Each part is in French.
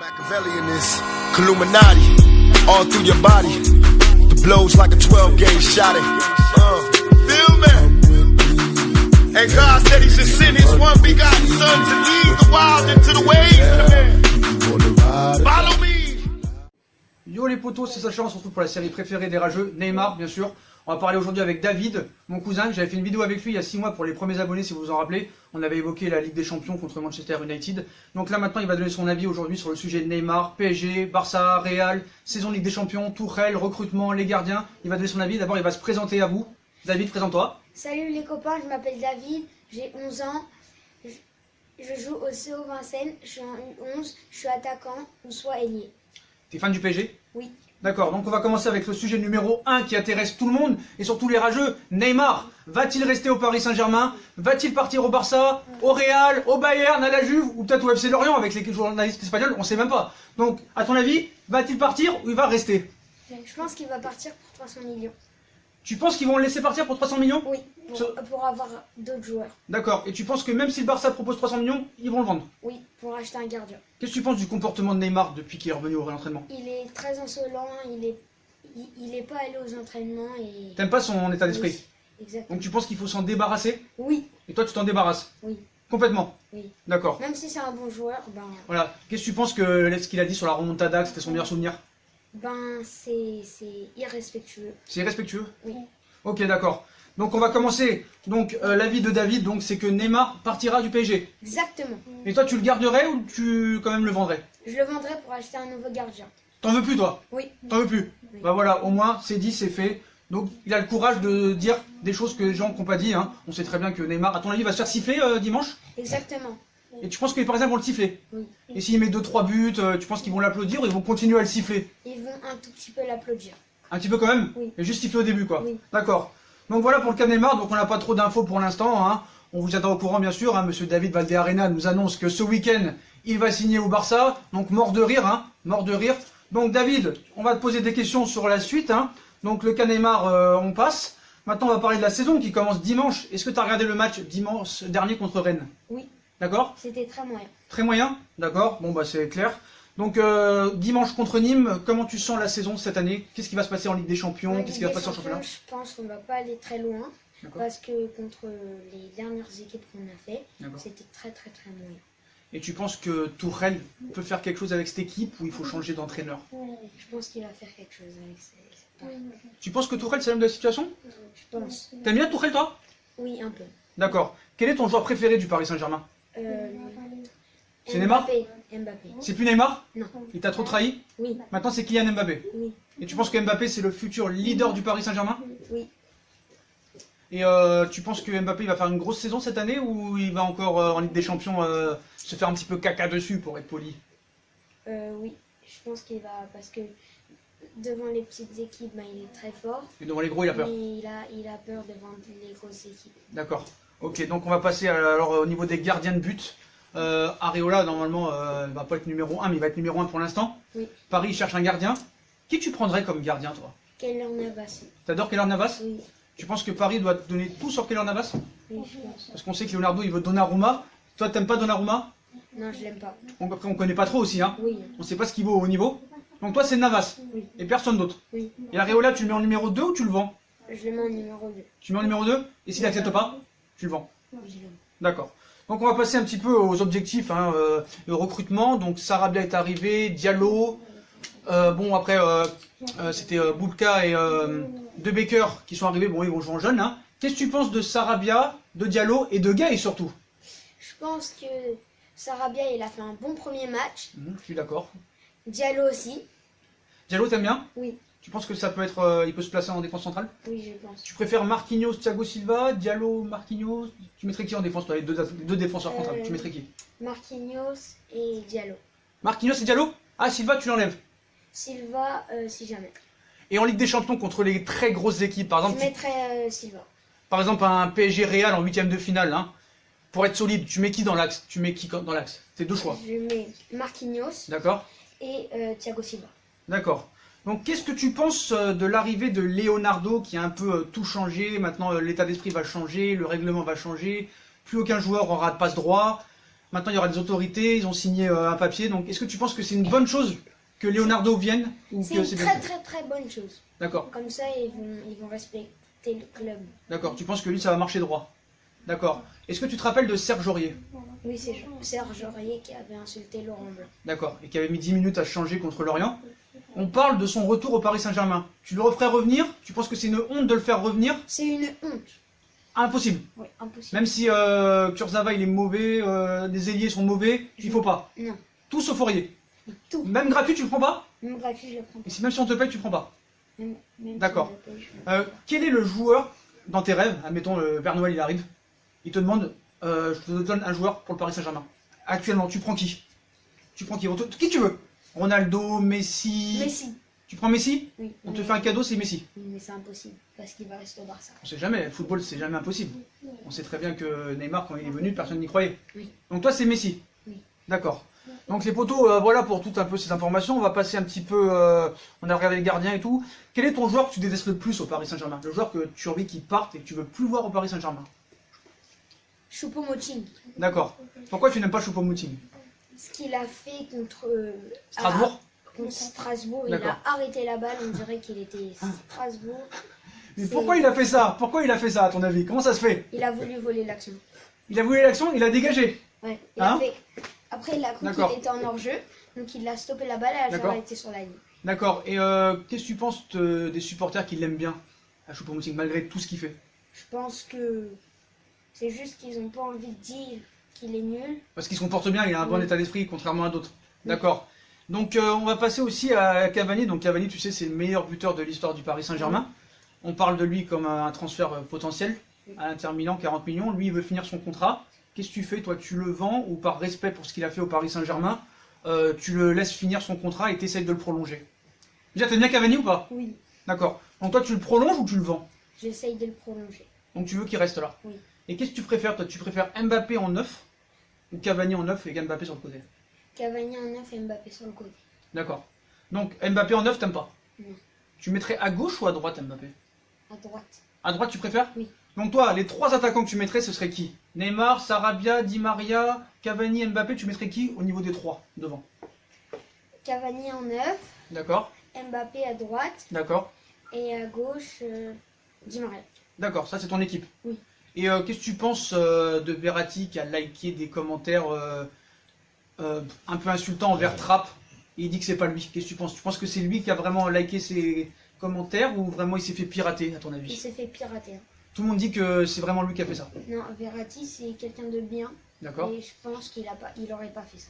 Machiavelli in this Illuminati, all through your body. The blows like a 12-gauge shot. Feel me? And God said He should send His one begotten Son to lead the wild into the ways. Follow me. Yo les potos, c'est Sacha, on se retrouve pour la série préférée des rageux, Neymar bien sûr. On va parler aujourd'hui avec David, mon cousin. J'avais fait une vidéo avec lui il y a 6 mois pour les premiers abonnés si vous vous en rappelez. On avait évoqué la Ligue des Champions contre Manchester United. Donc là maintenant il va donner son avis aujourd'hui sur le sujet de Neymar, PSG, Barça, Real, saison de Ligue des Champions, Tuchel, recrutement, les gardiens. Il va donner son avis, d'abord il va se présenter à vous. David, présente-toi. Salut les copains, je m'appelle David, j'ai 11 ans. Je joue au CO Vincennes, je suis en U11, je suis attaquant ou soit ailier. T'es fan du PSG? Oui. D'accord, donc on va commencer avec le sujet numéro 1 qui intéresse tout le monde et surtout les rageux. Neymar, va-t-il rester au Paris Saint-Germain? Va-t-il partir au Barça, au Real, au Bayern, à la Juve ou peut-être au FC Lorient avec les journalistes espagnols? On sait même pas. Donc, à ton avis, va-t-il partir ou il va rester? Je pense qu'il va partir pour 300 millions. Tu penses qu'ils vont le laisser partir pour 300 millions? Oui, pour avoir d'autres joueurs. D'accord, et tu penses que même si le Barça propose 300 millions, ils vont le vendre? Oui, pour acheter un gardien. Qu'est-ce que tu penses du comportement de Neymar depuis qu'il est revenu au réentraînement? Il est très insolent, il est pas allé aux entraînements et... T'aimes pas son état d'esprit? Oui, exactement. Donc tu penses qu'il faut s'en débarrasser? Oui. Et toi tu t'en débarrasses? Oui. Complètement? Oui. D'accord. Même si c'est un bon joueur, Voilà. Qu'est-ce que tu penses que ce qu'il a dit sur la remontada, que c'était son meilleur souvenir? c'est irrespectueux. C'est irrespectueux? Oui. Ok, d'accord. Donc on va commencer. Donc l'avis de David, donc c'est que Neymar partira du PSG. Exactement. Et toi tu le garderais ou tu quand même le vendrais? Je le vendrais pour acheter un nouveau gardien. T'en veux plus toi? Oui. T'en veux plus? Oui. Bah voilà, au moins c'est dit, c'est fait. Donc il a le courage de dire des choses que les gens n'ont pas dit. Hein. On sait très bien que Neymar, à ton avis, va se faire siffler dimanche? Exactement. Et tu penses que les Parisiens vont le siffler? Oui. Et s'il met 2-3 buts, tu penses qu'ils vont l'applaudir ou ils vont continuer à le siffler? Ils vont un tout petit peu l'applaudir. Un petit peu quand même? Oui. Et juste siffler au début quoi? Oui. D'accord. Donc voilà pour le cas de Neymar, donc on n'a pas trop d'infos pour l'instant. Hein. On vous attend au courant bien sûr. Hein. Monsieur David Valdearena nous annonce que ce week-end, il va signer au Barça. Donc mort de rire, hein. Mort de rire. Donc David, on va te poser des questions sur la suite. Hein. Donc le cas Neymar, on passe. Maintenant on va parler de la saison qui commence dimanche. Est-ce que tu as regardé le match dimanche dernier contre Rennes? Oui. D'accord? C'était très moyen. Très moyen? D'accord, bon bah c'est clair. Donc dimanche contre Nîmes, comment tu sens la saison cette année? Qu'est-ce qui va se passer en Ligue des Champions? Qu'est-ce qui va se passer en championnat? Je pense qu'on ne va pas aller très loin. Parce que contre les dernières équipes qu'on a fait, c'était très moyen. Et tu penses que Tuchel peut faire quelque chose avec cette équipe ou il faut changer d'entraîneur? Je pense qu'il va faire quelque chose avec cette... Tu penses que Tuchel c'est l'homme de la situation? Je pense. T'aimes bien Tuchel toi? Oui, un peu. D'accord. Quel est ton joueur préféré du Paris Saint-Germain? C'est Neymar? Mbappé. C'est plus Neymar? Non. Il t'a trop trahi? Oui. Maintenant c'est Kylian Mbappé. Oui. Et tu penses que Mbappé c'est le futur leader du Paris Saint-Germain? Oui. Et tu penses que Mbappé il va faire une grosse saison cette année ou il va encore en Ligue des Champions se faire un petit peu caca dessus pour être poli? Oui, je pense qu'il va, parce que devant les petites équipes, il est très fort. Et devant les gros il a peur? Mais il a peur devant les grosses équipes. D'accord. Ok, donc on va passer alors au niveau des gardiens de but. Areola normalement il va pas être numéro 1 mais il va être numéro 1 pour l'instant. Oui. Paris cherche un gardien. Qui tu prendrais comme gardien toi? Keylor Navas. T'adores Keylor Navas? Oui. Tu penses que Paris doit te donner tout sur Keylor Navas? Oui, je pense. Parce qu'on sait que Leonardo il veut Donnarumma. Toi t'aimes pas Donnarumma? Non, je l'aime pas. Après on connaît pas trop aussi hein. Oui. On sait pas ce qu'il vaut au niveau. Donc toi c'est Navas. Oui. Et personne d'autre. Oui. Et Areola tu le mets en numéro 2 ou tu le vends? Je le mets en numéro 2. Tu le mets en numéro 2? Et s'il n'accepte pas, tu le vends? Je le mets. D'accord. Donc on va passer un petit peu aux objectifs, hein, le recrutement. Donc Sarabia est arrivé, Diallo. Bon après c'était Boulka et De Becker qui sont arrivés. Bon ils vont jouer en jeune. Hein. Qu'est-ce que tu penses de Sarabia, de Diallo et de Gay surtout? Je pense que Sarabia il a fait un bon premier match. Je suis d'accord. Diallo aussi. Diallo t'aimes bien? Oui. Tu penses que ça peut être, il peut se placer en défense centrale? Oui, je pense. Tu préfères Marquinhos, Thiago Silva, Diallo, Marquinhos? Tu mettrais qui en défense toi, les deux défenseurs centrales? Tu mettrais qui? Marquinhos et Diallo. Marquinhos et Diallo? Ah Silva tu l'enlèves? Silva, si jamais. Et en Ligue des Champions contre les très grosses équipes, par exemple, Je mettrais Silva. par exemple un PSG Real en 8ème de finale, hein, pour être solide, tu mets qui dans l'axe? Tu mets qui dans l'axe? C'est deux choix. Je mets Marquinhos D'accord? et Thiago Silva. D'accord. Donc qu'est-ce que tu penses de l'arrivée de Leonardo qui a un peu tout changé? Maintenant l'état d'esprit va changer, le règlement va changer, plus aucun joueur aura de passe droit. Maintenant, il y aura des autorités, ils ont signé un papier. Donc, est-ce que tu penses que c'est une bonne chose que Leonardo vienne ou C'est que une c'est très bien? très bonne chose. D'accord, Comme ça, ils vont respecter le club. d'accord. Tu penses que lui, ça va marcher droit? D'accord. Est-ce que tu te rappelles de Serge Aurier? Oui, c'est Serge Aurier qui avait insulté Laurent Blanc. D'accord. Et qui avait mis 10 minutes à changer contre Lorient. On parle de son retour au Paris Saint-Germain. Tu le referais revenir? Tu penses que c'est une honte de le faire revenir? C'est une honte. Impossible. Oui, impossible. Même si Kurzawa il est mauvais, les ailiers sont mauvais, il faut pas. Non, Tout sauf Aurier. tout. Même gratuit, tu le prends pas? Même gratuit, je le prends Et pas. si, même si on te paye, tu le prends pas. Même D'accord. si je le paye, je le prends Quel est le joueur dans tes rêves? Admettons, le Père Noël il arrive. Il te demande, je te donne un joueur pour le Paris Saint-Germain. Actuellement, tu prends qui? Tu prends qui? Qui tu veux? Ronaldo, Messi. pas. Messi. Tu prends Messi? Oui. On te fait un cadeau, c'est Messi. Mais c'est impossible parce qu'il va rester au Barça. On sait jamais, le football c'est jamais impossible. On sait très bien que Neymar, quand il est venu, personne n'y croyait. Oui. Donc toi c'est Messi. Oui. D'accord. Donc les potos, voilà pour toutes un peu ces informations. On va passer un petit peu, on a regardé les gardiens et tout. Quel est ton joueur que tu détestes le plus au Paris Saint-Germain? Le joueur que tu as envie qu'il parte et que tu veux plus voir au Paris Saint-Germain? Choupo-Moting. D'accord. Pourquoi tu n'aimes pas Choupo-Moting? Ce qu'il a fait contre Strasbourg? contre Strasbourg, il D'accord. a arrêté la balle, on dirait qu'il était Strasbourg. Mais C'est- pourquoi il a fait ça? Pourquoi il a fait ça à ton avis? Comment ça se fait? Il a voulu voler l'action. Il a voulu l'action, il a dégagé. Ouais. Hein Après, il a cru D'accord. qu'il était en hors-jeu, donc il a stoppé la balle et elle a D'accord. arrêté sur la ligne. D'accord. Et qu'est-ce que tu penses des supporters qui l'aiment bien à Choupo-Moting malgré tout ce qu'il fait? Je pense que c'est juste qu'ils n'ont pas envie de dire qu'il est nul. Parce qu'il se comporte bien, il a un bon Oui. état d'esprit, contrairement à d'autres. Oui. D'accord. Donc on va passer aussi à Cavani. Donc Cavani, tu sais, c'est le meilleur buteur de l'histoire du Paris Saint-Germain. On parle de lui comme un transfert potentiel à l'Inter Milan, 40 millions. Lui, il veut finir son contrat. Qu'est-ce que tu fais? Toi, tu le vends ou par respect pour ce qu'il a fait au Paris Saint-Germain, tu le laisses finir son contrat et tu essayes de le prolonger? Déjà, t'aimes bien Cavani ou pas? Oui, D'accord. Donc toi, tu le prolonges ou tu le vends? j'essaye de le prolonger. Donc tu veux qu'il reste là? Oui. Et qu'est-ce que tu préfères? Toi, tu préfères Mbappé en neuf ou Cavani en neuf et Mbappé sur le côté? Cavani en neuf et Mbappé sur le côté. D'accord. Donc Mbappé en neuf, t'aimes pas? Non. Tu mettrais à gauche ou à droite Mbappé? À droite. À droite, tu préfères? Oui. Donc toi, les trois attaquants que tu mettrais, ce serait qui? Neymar, Sarabia, Di Maria, Cavani, Mbappé, tu mettrais qui au niveau des trois devant? Cavani en neuf, D'accord, Mbappé à droite d'accord, et à gauche Di Maria. d'accord, ça c'est ton équipe. Oui. Et qu'est-ce que tu penses de Verratti qui a liké des commentaires un peu insultants envers Trapp et il dit que c'est pas lui? Qu'est-ce que tu penses? Tu penses que c'est lui qui a vraiment liké ces commentaires ou vraiment il s'est fait pirater à ton Il avis? s'est fait pirater. Hein. Tout le monde dit que c'est vraiment lui qui a fait ça. Non, Verratti c'est quelqu'un de bien D'accord. et je pense qu'il aurait pas fait ça.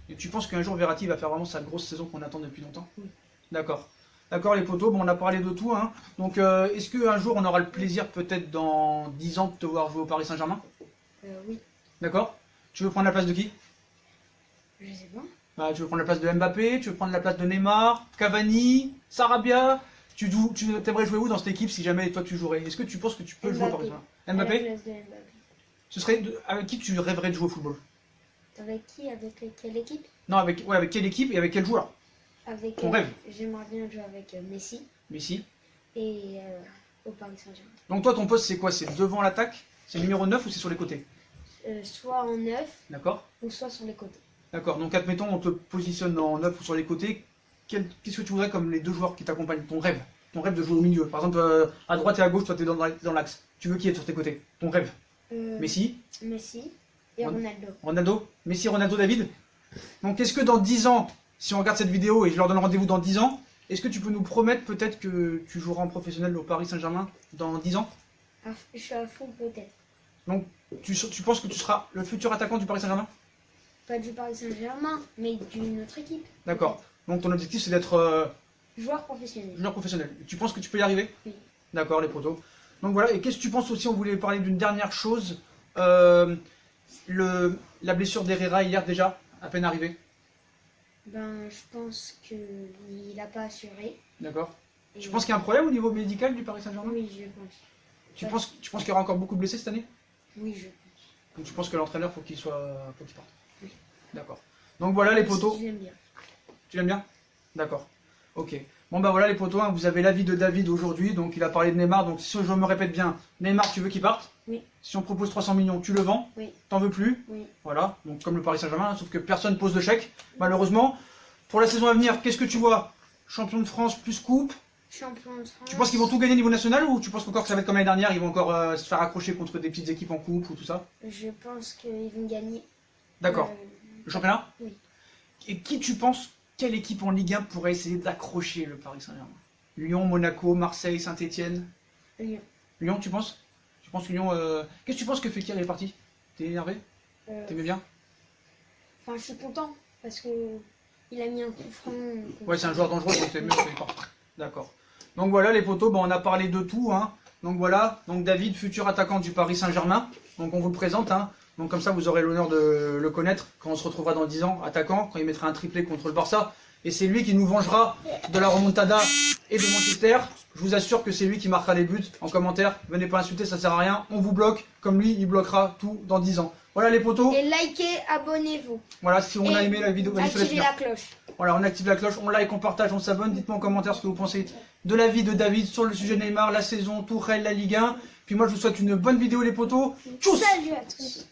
Et tu penses qu'un jour Verratti va faire vraiment sa grosse saison qu'on attend depuis longtemps? Oui. D'accord. D'accord les potos, bon on a parlé de tout hein. Donc est-ce qu'un jour on aura le plaisir peut-être dans 10 ans de te voir jouer au Paris Saint-Germain? Oui, D'accord. Tu veux prendre la place de qui? je sais pas. Bah, tu veux prendre la place de Mbappé, tu veux prendre la place de Neymar, Cavani, Sarabia? Tu aimerais jouer où dans cette équipe si jamais toi tu jouerais? Est-ce que tu penses que tu peux jouer au Paris Saint-Germain? À la Mbappé? place de Mbappé. Ce serait avec qui tu rêverais de jouer au football? Avec qui? Avec quelle équipe? Non, avec quelle équipe et avec quel joueur? Avec. Ton rêve? J'aimerais bien jouer avec Messi Messi. et au Paris Saint-Germain. Donc toi ton poste c'est quoi? C'est devant l'attaque? C'est numéro 9 ou c'est sur les côtés? Soit en neuf D'accord. ou soit sur les côtés. D'accord, donc admettons on te positionne en 9 ou sur les côtés, qu'est-ce que tu voudrais comme les deux joueurs qui t'accompagnent? Ton rêve de jouer au milieu. Par exemple, à droite et à gauche, toi t'es dans l'axe. Tu veux qui est sur tes côtés? Ton rêve? Messi, Messi et Ron- Ronaldo. Ronaldo, Messi, Ronaldo, David. Donc est-ce que dans 10 ans, si on regarde cette vidéo et je leur donne rendez-vous dans 10 ans, est-ce que tu peux nous promettre peut-être que tu joueras en professionnel au Paris Saint-Germain dans 10 ans? Je suis à fond peut-être. Donc tu penses que tu seras le futur attaquant du Paris Saint-Germain? Pas du Paris Saint-Germain, mais d'une autre équipe. D'accord. Donc ton objectif c'est d'être Joueur professionnel. joueur professionnel. Tu penses que tu peux y arriver? Oui. D'accord, les potos. Donc voilà, et qu'est-ce que tu penses aussi? On voulait parler d'une dernière chose. La blessure d'Herrera hier déjà, à peine arrivée. Ben, je pense qu'il n'a pas assuré. D'accord. Et- Tu penses qu'il y a un problème au niveau médical du Paris Saint-Germain? Oui, je pense. Tu penses qu'il y aura encore beaucoup de blessés cette année? Oui, je pense. Donc tu penses que l'entraîneur faut qu'il parte? Oui. D'accord. Donc voilà les potos. Je l'aime bien. Tu l'aimes bien? D'accord. Ok. Bon bah voilà les potos, hein, vous avez l'avis de David aujourd'hui, donc il a parlé de Neymar, donc si je me répète bien, Neymar tu veux qu'il parte? Oui. Si on propose 300 millions, tu le vends? Oui. T'en veux plus? Oui. Voilà, donc comme le Paris Saint-Germain, sauf que personne pose de chèque, malheureusement. Pour la saison à venir, qu'est-ce que tu vois? Champion de France plus coupe. Champion de France. Tu penses qu'ils vont tout gagner au niveau national ou tu penses encore que ça va être comme l'année dernière, ils vont encore se faire accrocher contre des petites équipes en coupe ou tout ça? Je pense qu'ils vont gagner. D'accord. Le championnat? Oui. Et qui tu penses, quelle équipe en Ligue 1 pourrait essayer d'accrocher le Paris Saint-Germain? Lyon, Monaco, Marseille, Saint-Etienne? Lyon. Lyon, tu penses? Tu penses que Lyon... Qu'est-ce que tu penses que Fekir est parti? T'es énervé? T'aimais bien? Enfin, je suis content parce que il a mis un coup franc. Ouais, c'est un joueur dangereux, donc c'est mieux qu'il parte. D'accord. Donc voilà les potos, on a parlé de tout. Hein. Donc voilà, donc David, futur attaquant du Paris Saint-Germain. Donc on vous le présente. Hein. Donc comme ça, vous aurez l'honneur de le connaître quand on se retrouvera dans 10 ans, attaquant, quand il mettra un triplé contre le Barça. Et c'est lui qui nous vengera de la remontada et de Manchester. Je vous assure que c'est lui qui marquera les buts en commentaire. Venez pas insulter, ça sert à rien. On vous bloque, comme lui, il bloquera tout dans 10 ans. Voilà les potos. Et likez, abonnez-vous. Voilà, si on a aimé la vidéo, activez la cloche. Voilà, on active la cloche, on like, on partage, on s'abonne. Dites-moi en commentaire ce que vous pensez de la vie de David sur le sujet Neymar, la saison, Tourelle, la Ligue 1. Puis moi, je vous souhaite une bonne vidéo les potos. Tchuss. Salut à tous.